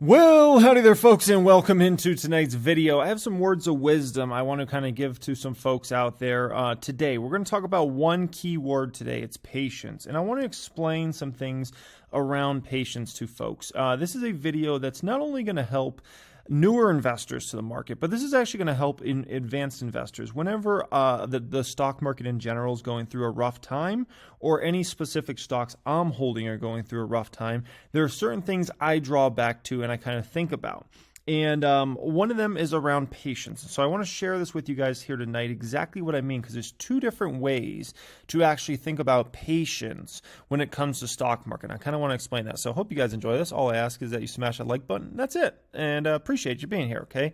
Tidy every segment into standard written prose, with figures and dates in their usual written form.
Well, howdy there, folks, and welcome into tonight's video. I have some words of wisdom I want to kind of give to some folks out there today. We're going to talk about one key word today. It's patience, and I want to explain some things around patience to folks. This is a video that's not only going to help newer investors to the market, but this is actually going to help in advanced investors. Whenever the stock market in general is going through a rough time, or any specific stocks I'm holding are going through a rough time, there are certain things I draw back to and I kind of think about. And one of them is around patience. So I want to share this with you guys here tonight, exactly what I mean, because there's two different ways to actually think about patience when it comes to stock market. I kind of want to explain that. So I hope you guys enjoy this. All I ask is that you smash that like button. That's it. And appreciate you being here, okay?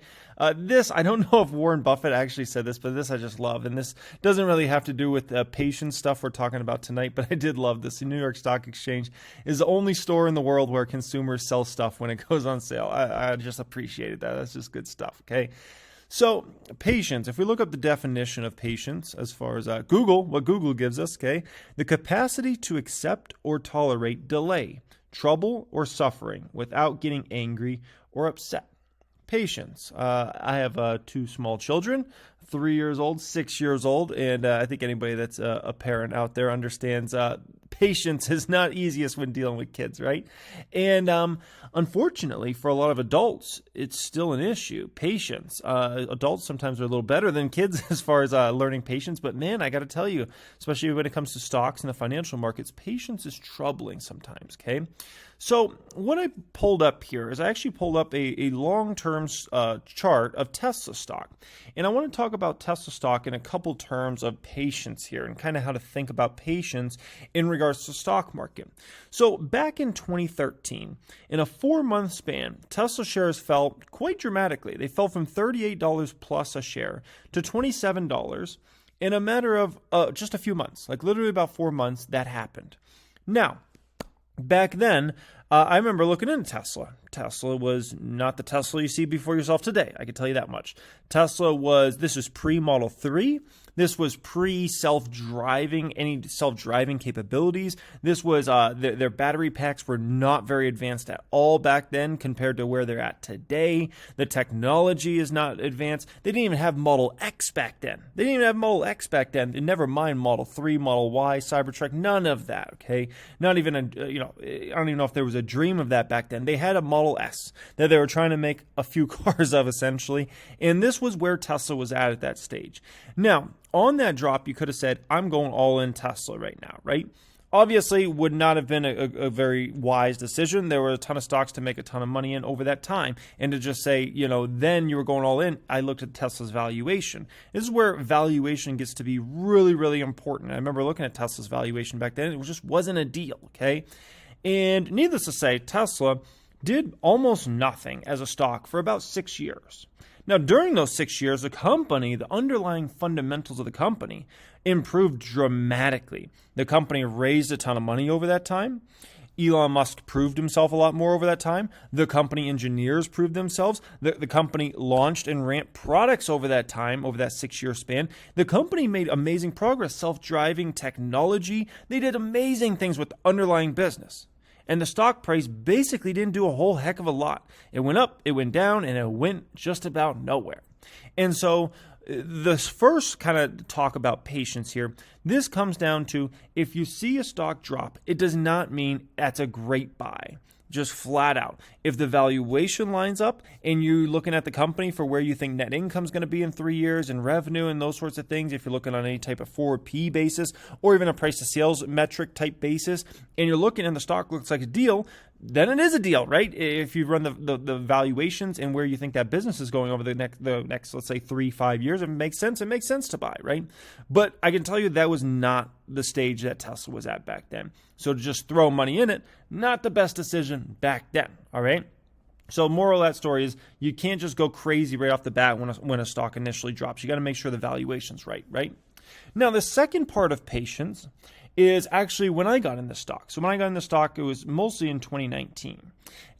This, I don't know if Warren Buffett actually said this, but this I just love. And this doesn't really have to do with the patience stuff we're talking about tonight, but I did love this. The New York Stock Exchange is the only store in the world where consumers sell stuff when it goes on sale. I just appreciated that. That's just good stuff, okay? So patience, if we look up the definition of patience as far as what Google gives us, okay, the capacity to accept or tolerate delay, trouble, or suffering without getting angry or upset. Patience. I have two small children, 3 years old, 6 years old, and I think anybody that's a parent out there understands patience is not easiest when dealing with kids, right? And unfortunately, for a lot of adults, it's still an issue. Patience. Adults sometimes are a little better than kids as far as learning patience, but man, I got to tell you, especially when it comes to stocks and the financial markets, patience is troubling sometimes, okay? So what I pulled up here is I actually pulled up a long-term chart of Tesla stock. And I want to talk about Tesla stock in a couple terms of patience here and kind of how to think about patience in regards to stock market. So back in 2013, in a 4-month span, Tesla shares fell quite dramatically. They fell from $38 plus a share to $27 in a matter of just a few months, like literally about 4 months that happened. Now, back then, I remember looking into Tesla. Tesla was not the Tesla you see before yourself today. I can tell you that much. This was pre-Model 3. This was pre-self-driving, any self-driving capabilities. This was, their battery packs were not very advanced at all back then compared to where they're at today. The technology is not advanced. They didn't even have Model X back then. And never mind Model 3, Model Y, Cybertruck, none of that, okay? Not even, I don't even know if there was a dream of that back then. They had a Model S that they were trying to make a few cars of, essentially, and this was where Tesla was at that stage. Now, on that drop, you could have said, I'm going all in Tesla right now, right? Obviously, would not have been a very wise decision. There were a ton of stocks to make a ton of money in over that time. And to just say, then you were going all in, I looked at Tesla's valuation. This is where valuation gets to be really, really important. I remember looking at Tesla's valuation back then. It just wasn't a deal, okay? And needless to say, Tesla did almost nothing as a stock for about 6 years. Now, during those 6 years, the underlying fundamentals of the company improved dramatically. The company raised a ton of money over that time. Elon Musk proved himself a lot more over that time. The company engineers proved themselves. The company launched and ramped products over that time, over that 6-year span. The company made amazing progress, self-driving technology. They did amazing things with the underlying business. And the stock price basically didn't do a whole heck of a lot. It went up, it went down, and it went just about nowhere. And so this first kind of talk about patience here, this comes down to if you see a stock drop, it does not mean that's a great buy. Just flat out. If the valuation lines up and you're looking at the company for where you think net income is going to be in 3 years and revenue and those sorts of things, if you're looking on any type of forward P basis or even a price to sales metric type basis, and you're looking and the stock looks like a deal, then it is a deal, right? If you run the valuations and where you think that business is going over the next let's say 3-5 years, it makes sense to buy, right? But I can tell you that was not the stage that Tesla was at back then. So to just throw money in it, not the best decision back then, all right? So moral of that story is you can't just go crazy right off the bat when a stock initially drops. You got to make sure the valuation's right? Now, the second part of patience is actually when I got in the stock. So when I got in the stock, it was mostly in 2019.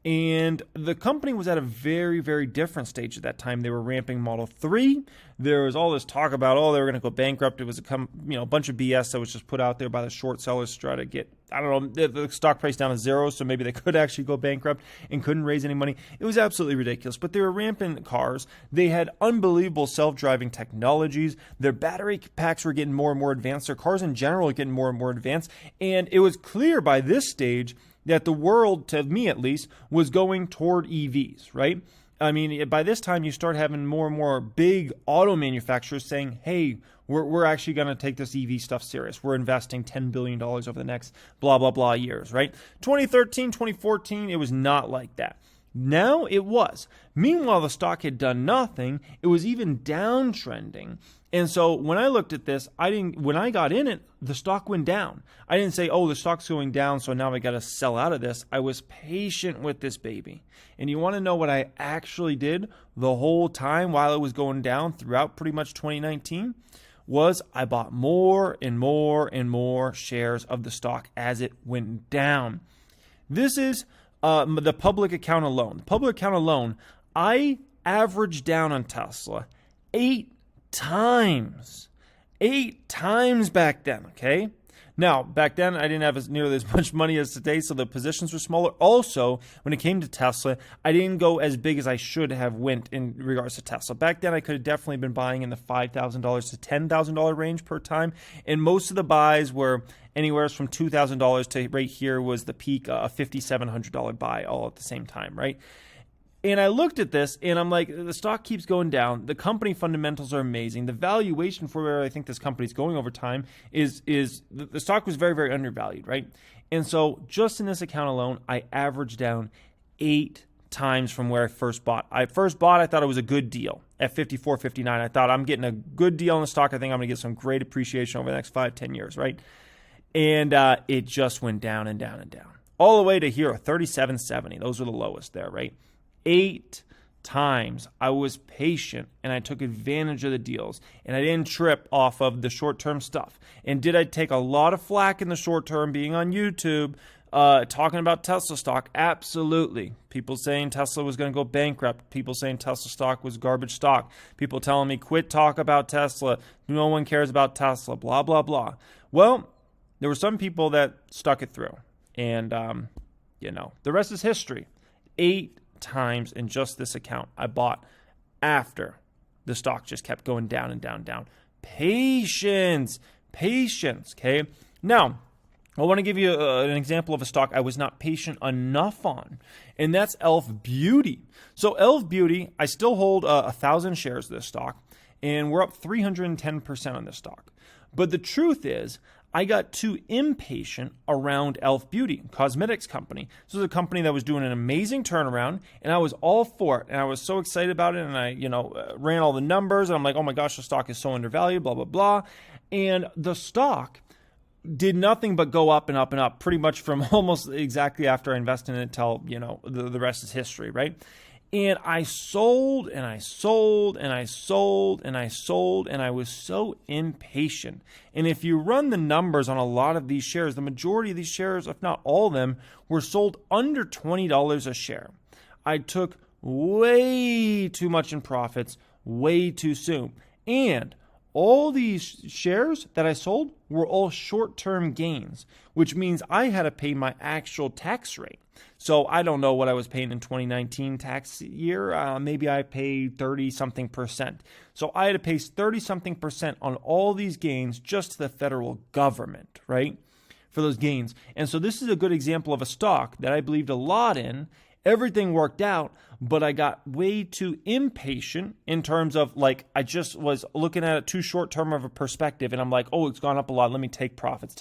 And the company was at a very, very different stage at that time. They were ramping Model 3. There was all this talk about, they were going to go bankrupt. It was a bunch of BS that was just put out there by the short sellers to try to get, the stock price down to zero, so maybe they could actually go bankrupt and couldn't raise any money. It was absolutely ridiculous. But they were ramping cars. They had unbelievable self-driving technologies. Their battery packs were getting more and more advanced. Their cars in general were getting more and more advanced. And it was clear by this stage that the world, to me at least, was going toward EVs, right? I mean, by this time, you start having more and more big auto manufacturers saying, hey, we're actually going to take this EV stuff serious. We're investing $10 billion over the next blah, blah, blah years, right? 2013, 2014, it was not like that. Now it was. Meanwhile, the stock had done nothing. It was even downtrending. And so when I looked at this, when I got in it, the stock went down. I didn't say, the stock's going down, so now I got to sell out of this. I was patient with this baby. And you want to know what I actually did the whole time while it was going down throughout pretty much 2019? Was I bought more and more and more shares of the stock as it went down. This is the public account alone. The public account alone, I averaged down on Tesla 8 times back then, okay? Now, back then, I didn't have nearly as much money as today, so the positions were smaller. Also, when it came to Tesla, I didn't go as big as I should have went in regards to Tesla. Back then, I could have definitely been buying in the $5,000 to $10,000 range per time, and most of the buys were anywhere from $2,000 to right here was the peak, a $5,700 buy all at the same time, right? And I looked at this and I'm like, the stock keeps going down. The company fundamentals are amazing. The valuation for where I think this company is going over time is the stock was very, very undervalued, right? And so just in this account alone, I averaged down 8 times from where I first bought. I thought it was a good deal at $54.59. I thought I'm getting a good deal on the stock. I think I'm going to get some great appreciation over the next 5-10 years, right? And it just went down and down and down. All the way to here, $37.70. Those were the lowest there, right? 8 times I was patient and I took advantage of the deals and I didn't trip off of the short-term stuff. And did I take a lot of flack in the short term being on YouTube talking about Tesla stock? Absolutely. People saying Tesla was going to go bankrupt. People saying Tesla stock was garbage stock. People telling me quit talk about Tesla. No one cares about Tesla, blah, blah, blah. Well, there were some people that stuck it through. And, the rest is history. 8 times in just this account I bought after the stock just kept going down and down and down. Patience, okay? Now, I want to give you an example of a stock I was not patient enough on, and that's Elf Beauty. So Elf Beauty, I still hold 1,000 shares of this stock, and we're up 310% on this stock. But the truth is, I got too impatient around Elf Beauty, cosmetics company. This was a company that was doing an amazing turnaround, and I was all for it, and I was so excited about it, and I, ran all the numbers, and I'm like, oh my gosh, the stock is so undervalued, blah, blah, blah. And the stock did nothing but go up and up and up, pretty much from almost exactly after I invested in it till, the rest is history, right? And I sold and I sold and I sold and I sold, and I was so impatient. And if you run the numbers on a lot of these shares, the majority of these shares, if not all of them, were sold under $20 a share. I took way too much in profits way too soon. And all these shares that I sold were all short-term gains, which means I had to pay my actual tax rate. So I don't know what I was paying in 2019 tax year. Maybe I paid 30-something%. So I had to pay 30-something% on all these gains just to the federal government, right, for those gains. And so this is a good example of a stock that I believed a lot in. Everything worked out, but I got way too impatient in terms of, I just was looking at it too short-term of a perspective, and I'm like, it's gone up a lot. Let me take profits.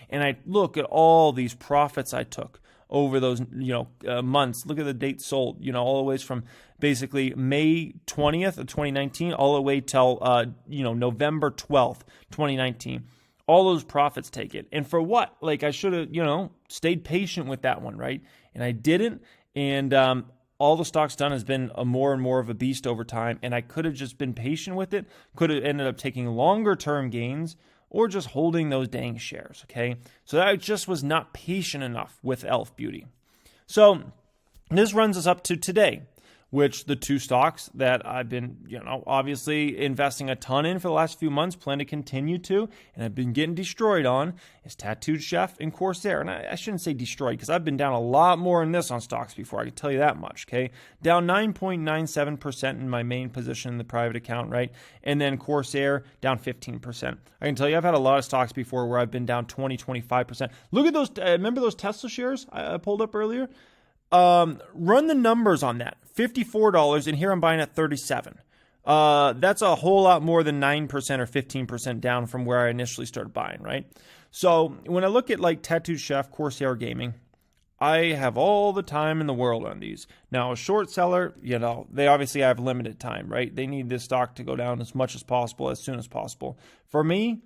And I look at all these profits I took over those, months. Look at the date sold, all the way from basically May 20th of 2019 all the way till, November 12th, 2019. All those profits take it. And for what? I should have, stayed patient with that one, right? And I didn't. And all the stock's done has been a more and more of a beast over time. And I could have just been patient with it. Could have ended up taking longer term gains or just holding those dang shares, okay? So I just was not patient enough with Elf Beauty. So this runs us up to today, which the two stocks that I've been, obviously investing a ton in for the last few months, plan to continue to, and I've been getting destroyed on, is Tattooed Chef and Corsair. And I shouldn't say destroyed, because I've been down a lot more in this on stocks before, I can tell you that much, okay? Down 9.97% in my main position in the private account, right? And then Corsair down 15%. I can tell you I've had a lot of stocks before where I've been down 20, 25%. Look at those, remember those Tesla shares I pulled up earlier? Run the numbers on that. $54, and here I'm buying at $37. That's a whole lot more than 9% or 15% down from where I initially started buying, right? So when I look at like Tattooed Chef, Corsair Gaming, I have all the time in the world on these. Now, a short seller, they obviously have limited time, right? They need this stock to go down as much as possible, as soon as possible. For me,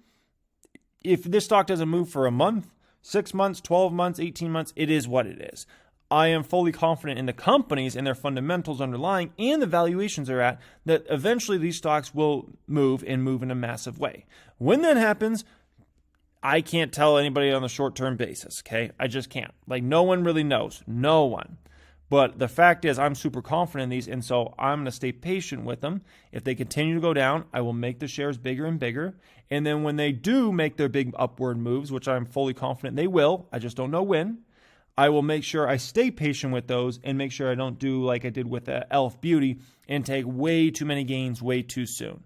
if this stock doesn't move for a month, 6 months, 12 months, 18 months, it is what it is. I am fully confident in the companies and their fundamentals underlying and the valuations they're at, that eventually these stocks will move and move in a massive way. When that happens, I can't tell anybody on the short-term basis, okay? I just can't. Like, no one really knows. No one. But the fact is, I'm super confident in these, and so I'm going to stay patient with them. If they continue to go down, I will make the shares bigger and bigger. And then when they do make their big upward moves, which I'm fully confident they will, I just don't know when, I will make sure I stay patient with those and make sure I don't do like I did with Elf Beauty and take way too many gains way too soon.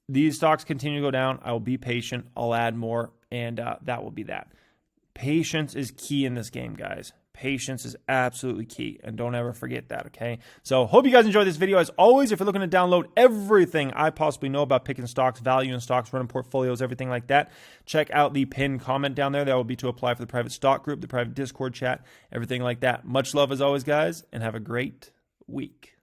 These stocks continue to go down. I will be patient. I'll add more, and that will be that. Patience is key in this game, guys. Patience is absolutely key, and don't ever forget that, okay? So hope you guys enjoyed this video. As always, if you're looking to download everything I possibly know about picking stocks, value in stocks, running portfolios, everything like that, check out the pinned comment down there. That will be to apply for the private stock group, the private Discord chat, everything like that. Much love as always, guys, and have a great week.